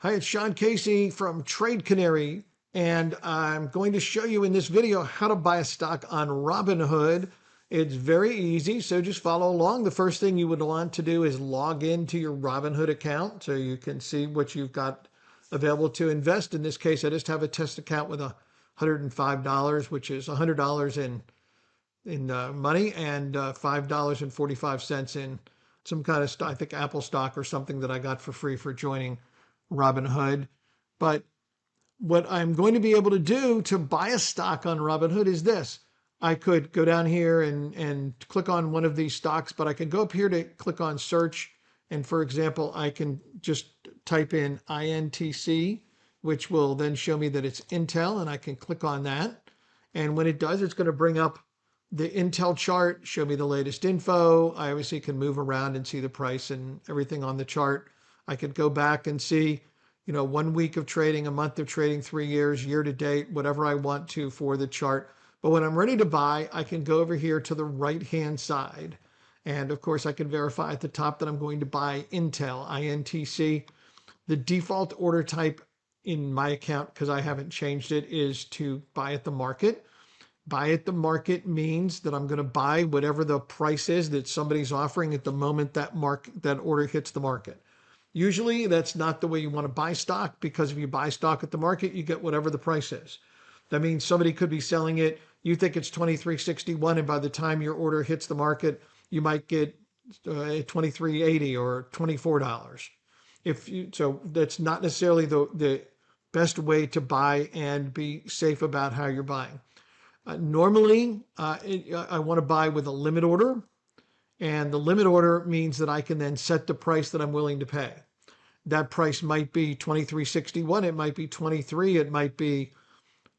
Hi, it's Sean Casey from Trade Canary, and I'm going to show you in this video how to buy a stock on Robinhood. It's very easy, so just follow along. The first thing you would want to do is log into your Robinhood account so you can see what you've got available to invest. In this case, I just have a test account with $105, which is $100 in money and $5.45 in some kind of stock, I think Apple stock or something that I got for free for joining Robinhood. But what I'm going to be able to do to buy a stock on Robinhood is this. I could go down here and click on one of these stocks, but I can go up here to click on search. And for example, I can just type in INTC, which will then show me that it's Intel, and I can click on that. And when it does, it's going to bring up the Intel chart, show me the latest info. I obviously can move around and see the price and everything on the chart. I could go back and see, 1 week of trading, a month of trading, 3 years, year to date, whatever I want to for the chart. But when I'm ready to buy, I can go over here to the right-hand side. And of course, I can verify at the top that I'm going to buy Intel, INTC. The default order type in my account, because I haven't changed it, is to buy at the market. Buy at the market means that I'm going to buy whatever the price is that somebody's offering at the moment that order hits the market. Usually that's not the way you want to buy stock, because if you buy stock at the market, you get whatever the price is. That means somebody could be selling it. You think it's $23.61, and by the time your order hits the market, you might get $23.80 or $24. So that's not necessarily the best way to buy and be safe about how you're buying. Normally, I want to buy with a limit order, and the limit order means that I can then set the price that I'm willing to pay. That price might be $23.61, it might be $23, it might be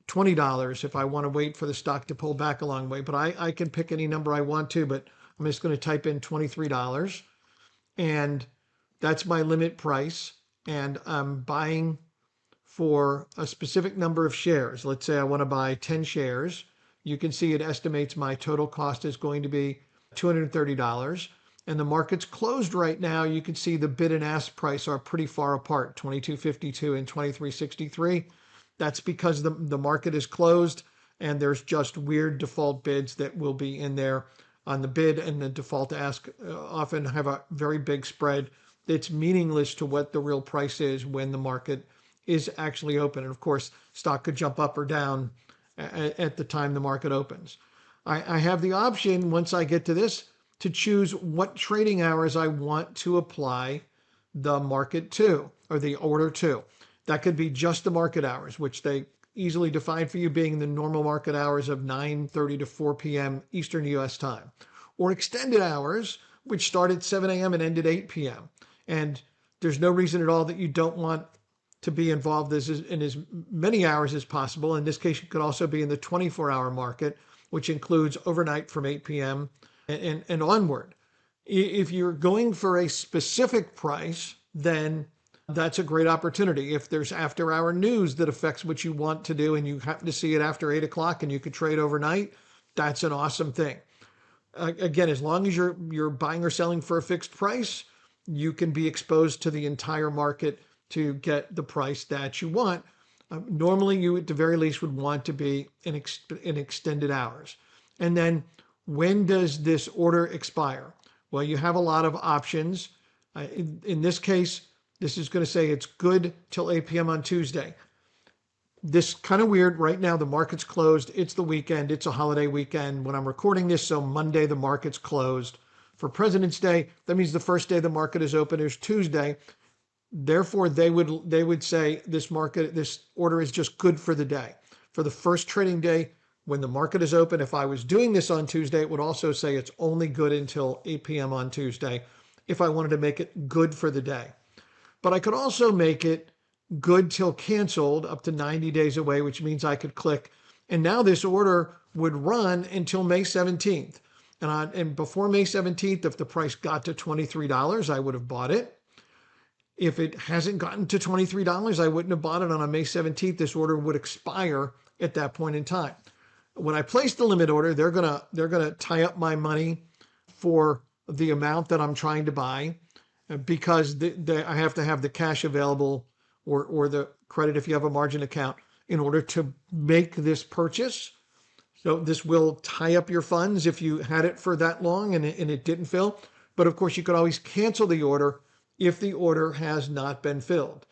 $20 if I want to wait for the stock to pull back a long way. But I can pick any number I want to, but I'm just going to type in $23, and that's my limit price, and I'm buying for a specific number of shares. Let's say I want to buy 10 shares. You can see it estimates my total cost is going to be $230. And the market's closed right now. You can see the bid and ask price are pretty far apart, $22.52 and $23.63. That's because the market is closed, and there's just weird default bids that will be in there on the bid, and the default ask often have a very big spread that's meaningless to what the real price is when the market is actually open. And of course, stock could jump up or down at the time the market opens. I have the option, once I get to this, to choose what trading hours I want to apply the market to, or the order to. That could be just the market hours, which they easily define for you being the normal market hours of 9:30 to 4 p.m. Eastern U.S. time, or extended hours, which start at 7 a.m. and end at 8 p.m. And there's no reason at all that you don't want to be involved in as many hours as possible. In this case, you could also be in the 24-hour market, which includes overnight from 8 p.m. and onward. If you're going for a specific price, then that's a great opportunity. If there's after-hour news that affects what you want to do and you happen to see it after 8 o'clock and you could trade overnight, that's an awesome thing. Again, as long as you're buying or selling for a fixed price, you can be exposed to the entire market to get the price that you want. Normally, you at the very least would want to be in extended hours. And then when does this order expire? Well, you have a lot of options. In this case, this is going to say it's good till 8 p.m. on Tuesday. This kind of weird. Right now, the market's closed. It's the weekend. It's a holiday weekend when I'm recording this. So Monday, the market's closed. For President's Day, that means the first day the market is open is Tuesday. Therefore, they would say this order is just good for the day. For the first trading day, when the market is open, if I was doing this on Tuesday, it would also say it's only good until 8 p.m. on Tuesday if I wanted to make it good for the day. But I could also make it good till canceled up to 90 days away, which means I could click. And now this order would run until May 17th. And before May 17th, if the price got to $23, I would have bought it. If it hasn't gotten to $23, I wouldn't have bought it. On May 17th, this order would expire at that point in time. When I place the limit order, they're gonna tie up my money for the amount that I'm trying to buy, because I have to have the cash available or the credit if you have a margin account in order to make this purchase. So this will tie up your funds if you had it for that long and it didn't fill. But of course, you could always cancel the order if the order has not been filled.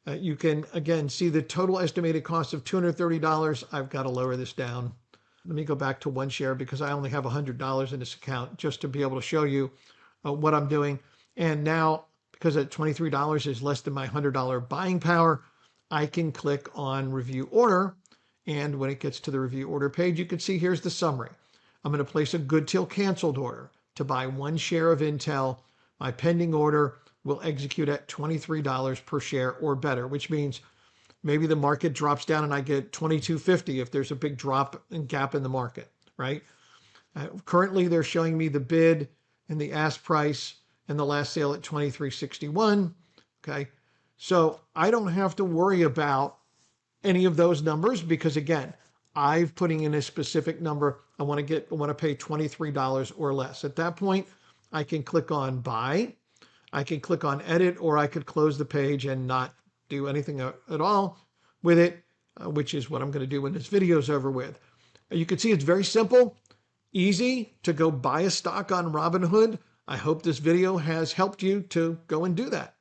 You can, again, see the total estimated cost of $230. I've got to lower this down. Let me go back to one share because I only have $100 in this account just to be able to show you what I'm doing. And now, because at $23 is less than my $100 buying power, I can click on review order. And when it gets to the review order page, you can see here's the summary. I'm going to place a good till canceled order to buy 1 share of Intel. My pending order will execute at $23 per share or better, which means maybe the market drops down and I get $22.50 if there's a big drop and gap in the market, right? Currently, they're showing me the bid and the ask price and the last sale at $23.61. Okay, so I don't have to worry about any of those numbers because, again, I've putting in a specific number. I want to pay $23 or less. At that point, I can click on buy. I can click on edit, or I could close the page and not do anything at all with it, which is what I'm going to do when this video is over with. You can see it's very simple, easy to go buy a stock on Robinhood. I hope this video has helped you to go and do that.